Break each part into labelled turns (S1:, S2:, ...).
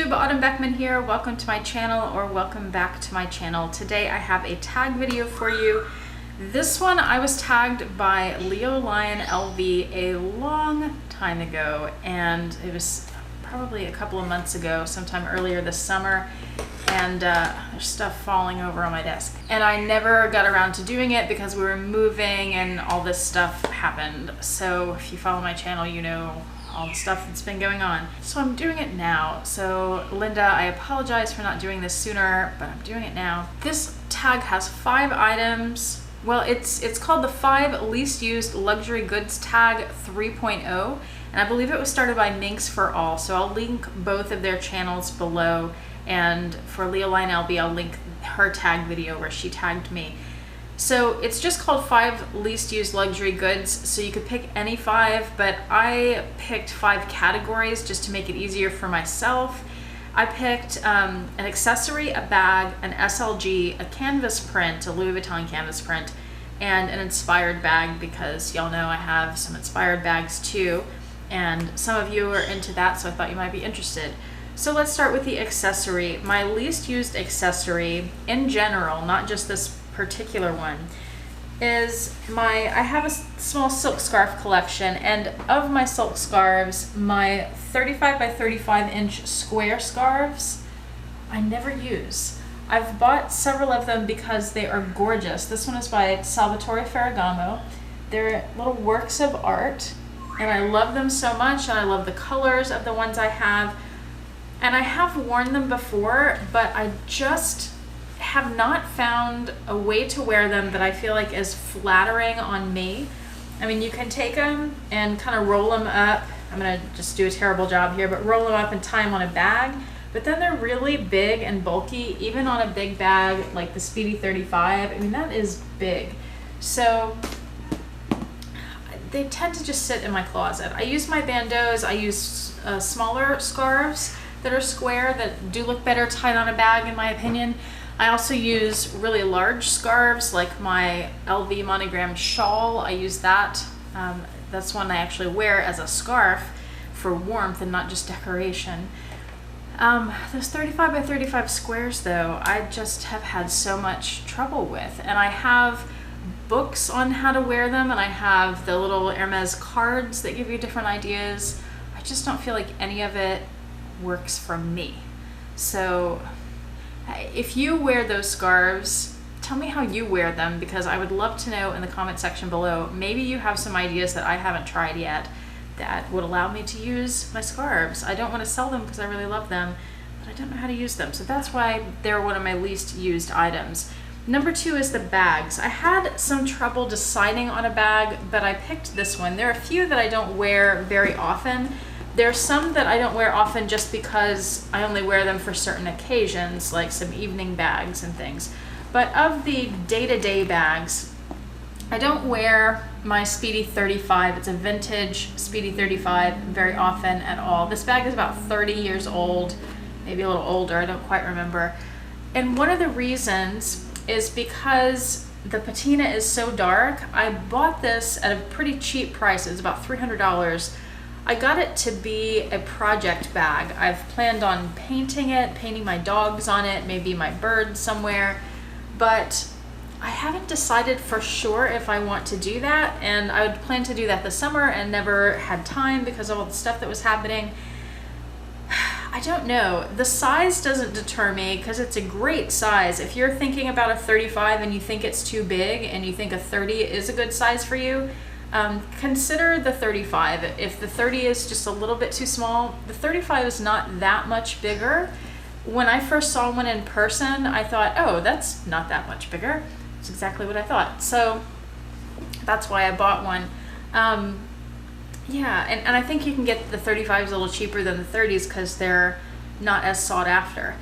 S1: YouTube, Autumn Beckman here. Welcome to my channel, or welcome back to my channel. Today I have a tag video for you. This one I was tagged by LeoLionLV a long time ago, and it was probably a couple of months ago, sometime earlier this summer, and there's stuff falling over on my desk. And I never got around to doing it because we were moving and all this stuff happened. So if you follow my channel, you know all the stuff that's been going on. So I'm doing it now. So Linda, I apologize for not doing this sooner, but I'm doing it now. This tag has 5 items. Well, it's called the 5 least used luxury goods tag 3.0, and I believe it was started by Minx for All. So I'll link both of their channels below, and for LeoLionLV, I'll link her tag video where she tagged me. So it's just called 5 least used luxury goods, so you could pick any 5, but I picked 5 categories just to make it easier for myself. I picked an accessory, a bag, an SLG, a canvas print, a Louis Vuitton canvas print, and an inspired bag, because y'all know I have some inspired bags too, and some of you are into that, so I thought you might be interested. So let's start with the accessory. My least used accessory in general, not just this particular one, is I have a small silk scarf collection, and of my silk scarves, my 35 by 35 inch square scarves I never use. I've bought several of them because they are gorgeous. This one is by Salvatore Ferragamo. They're little works of art, and I love them so much, and I love the colors of the ones I have, and I have worn them before, but I just have not found a way to wear them that I feel like is flattering on me. I mean, you can take them and kind of roll them up. I'm gonna just do a terrible job here, but roll them up and tie them on a bag. But then they're really big and bulky, even on a big bag like the Speedy 35. I mean, that is big. So they tend to just sit in my closet. I use my bandeaus. I use smaller scarves that are square that do look better tied on a bag, in my opinion. I also use really large scarves, like my LV monogram shawl. I use that. That's one I actually wear as a scarf for warmth and not just decoration. Those 35 by 35 squares, though, I just have had so much trouble with. And I have books on how to wear them, and I have the little Hermes cards that give you different ideas. I just don't feel like any of it works for me. So if you wear those scarves, tell me how you wear them, because I would love to know in the comment section below. Maybe you have some ideas that I haven't tried yet that would allow me to use my scarves. I don't want to sell them because I really love them, but I don't know how to use them. So that's why they're one of my least used items. Number 2 is the bags. I had some trouble deciding on a bag, but I picked this one. There are a few that I don't wear very often. There's some that I don't wear often just because I only wear them for certain occasions, like some evening bags and things. But of the day-to-day bags, I don't wear my Speedy 35. It's a vintage Speedy 35 very often at all. This bag is about 30 years old, maybe a little older, I don't quite remember. And one of the reasons is because the patina is so dark. I bought this at a pretty cheap price. It was about $300. I got it to be a project bag. I've planned on painting it, painting my dogs on it, maybe my bird somewhere, but I haven't decided for sure if I want to do that, and I would plan to do that this summer and never had time because of all the stuff that was happening. I don't know. The size doesn't deter me because it's a great size. If you're thinking about a 35 and you think it's too big and you think a 30 is a good size for you, consider the 35. If the 30 is just a little bit too small, the 35 is not that much bigger. When I first saw one in person, I thought, oh, that's not that much bigger. That's exactly what I thought. So that's why I bought one. Yeah, and I think you can get the 35s a little cheaper than the 30s because they're not as sought after.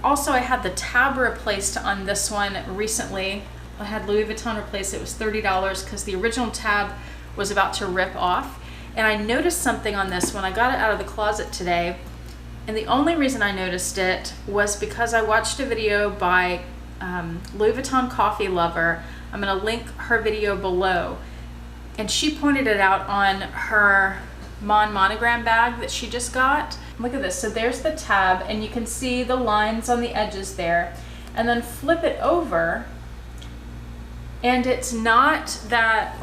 S1: Also, I had the tab replaced on this one recently. I had Louis Vuitton replaced. It was $30 because the original tab was about to rip off. And I noticed something on this when I got it out of the closet today. And the only reason I noticed it was because I watched a video by LouisVuittonCoffeeLVer. I'm going to link her video below. And she pointed it out on her Monogram bag that she just got. look at this. So there's the tab, and you can see the lines on the edges there. And then flip it over, and it's not that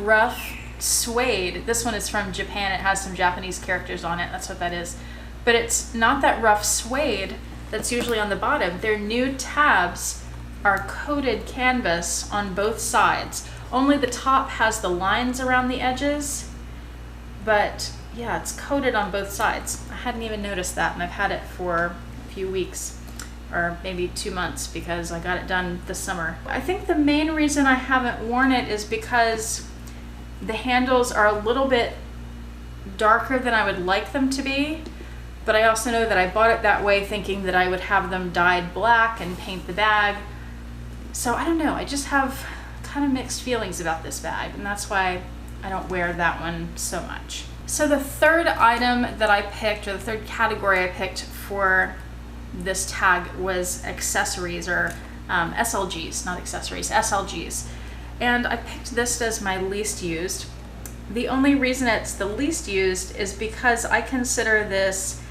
S1: rough suede. This one is from Japan. It has some Japanese characters on it. That's what that is. But it's not that rough suede that's usually on the bottom. Their new tabs are coated canvas on both sides. Only the top has the lines around the edges, but yeah, it's coated on both sides. I hadn't even noticed that, and I've had it for a few weeks, or maybe 2 months, because I got it done this summer. I think the main reason I haven't worn it is because the handles are a little bit darker than I would like them to be, but I also know that I bought it that way thinking that I would have them dyed black and paint the bag. So I don't know, I just have kind of mixed feelings about this bag, and that's why I don't wear that one so much. So the third item that I picked, or the third category I picked for this tag, was accessories, or SLGs, not accessories, SLGs. And I picked this as my least used. The only reason it's the least used is because I consider this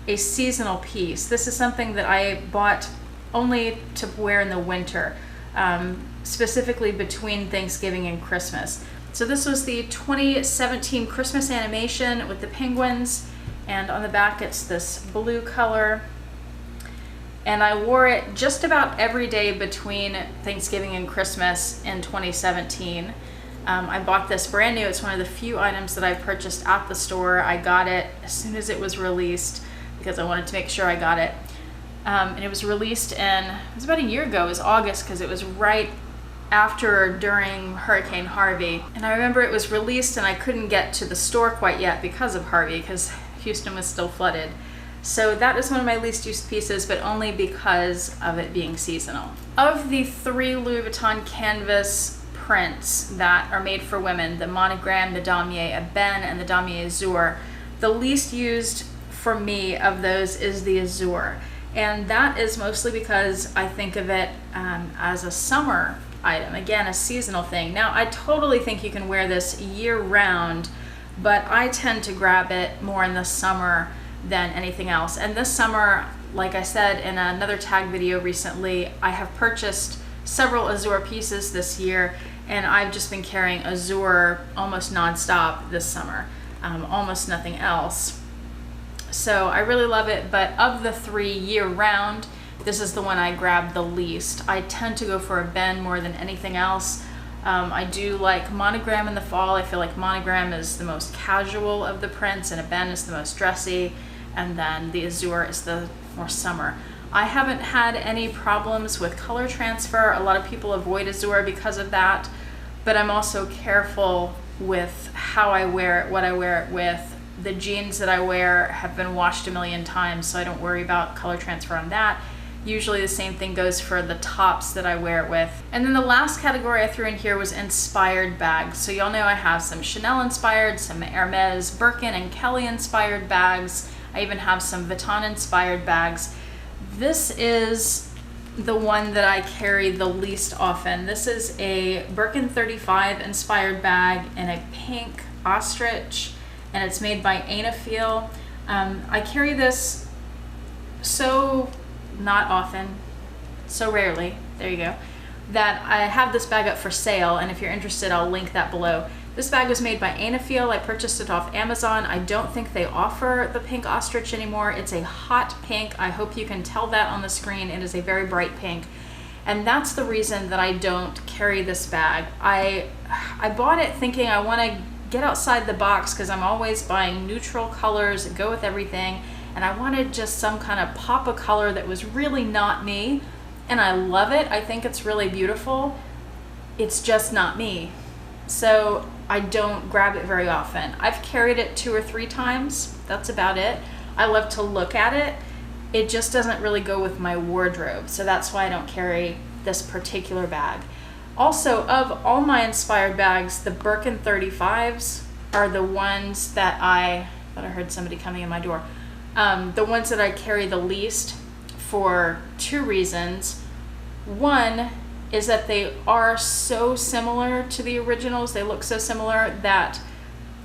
S1: a seasonal piece. This is something that I bought only to wear in the winter, specifically between Thanksgiving and Christmas. So this was the 2017 Christmas animation with the penguins, and on the back it's this blue color. And I wore it just about every day between Thanksgiving and Christmas in 2017. I bought this brand new. It's one of the few items that I purchased at the store. I got it as soon as it was released because I wanted to make sure I got it. And it was released it was about a year ago. It was August, because it was right after or during Hurricane Harvey. And I remember it was released and I couldn't get to the store quite yet because of Harvey, because Houston was still flooded. So that is one of my least used pieces, but only because of it being seasonal. Of the 3 Louis Vuitton canvas prints that are made for women, the Monogram, the Damier Ebene, and the Damier Azur, the least used for me of those is the Azur. And that is mostly because I think of it as a summer item, again, a seasonal thing. Now, I totally think you can wear this year round, but I tend to grab it more in the summer than anything else. And this summer, like I said in another tag video recently, I have purchased several Azur pieces this year, and I've just been carrying Azur almost nonstop this summer, almost nothing else. So I really love it, but of the 3 year round, this is the one I grabbed the least. I tend to go for a Ebene more than anything else. I do like Monogram in the fall. I feel like Monogram is the most casual of the prints, and Ebene is the most dressy, and then the Azur is the more summer. I haven't had any problems with color transfer. A lot of people avoid Azur because of that, but I'm also careful with how I wear it, what I wear it with. The jeans that I wear have been washed a million times, so I don't worry about color transfer on that. Usually the same thing goes for the tops that I wear it with. And then the last category I threw in here was inspired bags. So y'all know I have some Chanel inspired, some Hermes, Birkin, and Kelly inspired bags. I even have some Vuitton inspired bags. This is the one that I carry the least often. This is a Birkin 35 inspired bag in a pink ostrich, and it's made by Ainifeel. I carry this so not often, so rarely, there you go, that I have this bag up for sale, and if you're interested, I'll link that below. This bag was made by Ainifeel. I purchased it off Amazon. I don't think they offer the pink ostrich anymore. It's a hot pink. I hope you can tell that on the screen. It is a very bright pink. And that's the reason that I don't carry this bag. I bought it thinking I want to get outside the box, because I'm always buying neutral colors that go with everything, and I wanted just some kind of pop of color that was really not me. And I love it. I think it's really beautiful. It's just not me. So I don't grab it very often. I've carried it 2 or 3 times. That's about it. I love to look at it. It just doesn't really go with my wardrobe. So that's why I don't carry this particular bag. Also, of all my inspired bags, the Birkin 35s are the ones that I thought I heard somebody coming in my door. The ones that I carry the least, for 2 reasons. One is that they are so similar to the originals, they look so similar, that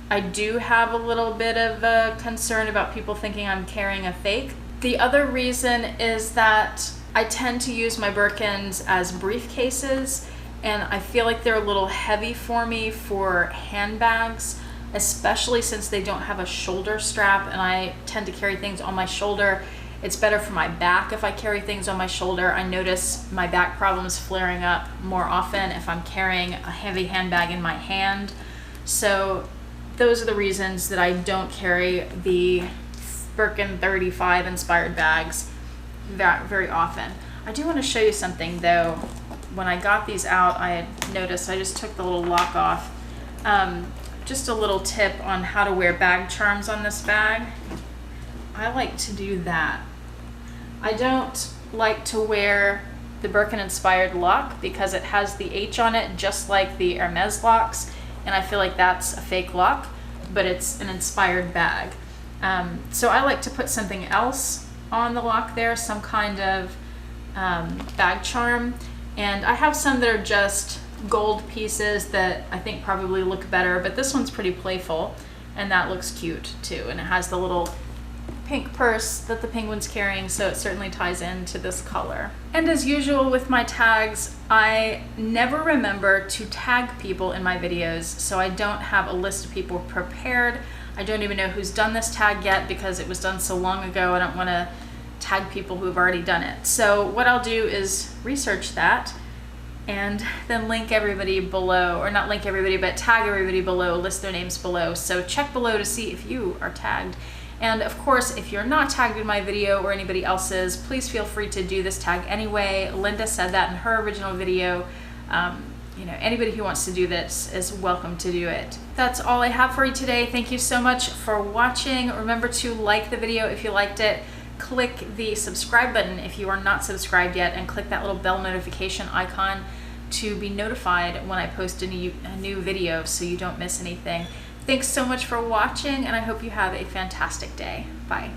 S1: I do have a little bit of a concern about people thinking I'm carrying a fake. The other reason is that I tend to use my Birkins as briefcases, and I feel like they're a little heavy for me for handbags, especially since they don't have a shoulder strap and I tend to carry things on my shoulder. It's better for my back if I carry things on my shoulder. I notice my back problems flaring up more often if I'm carrying a heavy handbag in my hand. So those are the reasons that I don't carry the Birkin 35 inspired bags very often. I do want to show you something though. When I got these out, I had noticed I just took the little lock off. Just a little tip on how to wear bag charms on this bag. I like to do that. I don't like to wear the Birkin inspired lock because it has the H on it just like the Hermes locks, and I feel like that's a fake lock, but it's an inspired bag. So I like to put something else on the lock there, some kind of bag charm, and I have some that are just gold pieces that I think probably look better, but this one's pretty playful and that looks cute too, and it has the little pink purse that the penguin's carrying, so it certainly ties into this color. And as usual with my tags, I never remember to tag people in my videos, so I don't have a list of people prepared. I don't even know who's done this tag yet because it was done so long ago. I don't want to tag people who've already done it. So what I'll do is research that and then link everybody below, or not link everybody, but tag everybody below, list their names below. So check below to see if you are tagged. And of course, if you're not tagged in my video or anybody else's, please feel free to do this tag anyway. Linda said that in her original video. You know, anybody who wants to do this is welcome to do it. That's all I have for you today. Thank you so much for watching. Remember to like the video if you liked it. Click the subscribe button if you are not subscribed yet, and click that little bell notification icon to be notified when I post a new video so you don't miss anything. Thanks so much for watching, and I hope you have a fantastic day. Bye.